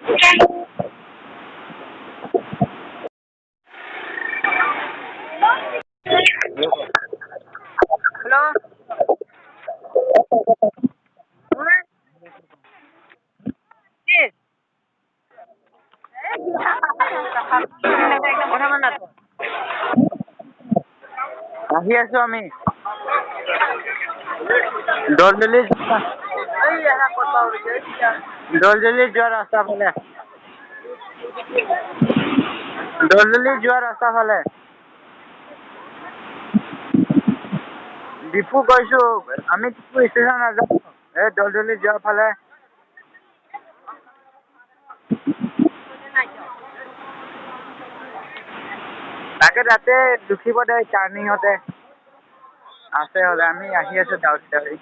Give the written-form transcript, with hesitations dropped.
Hello? Yes. আহি আছো আমি দলদলি যোৱা ৰাস্তা ফালে ডিপু গৈছো আমি ডিপু ষ্টেচন নাযাওঁ এই দলদলি যোৱাৰ ফালে তাকে তাতে দুখিব দে টাৰ্ণিঙতে আছে হ'লে আমি আহি আছো ডাউৰি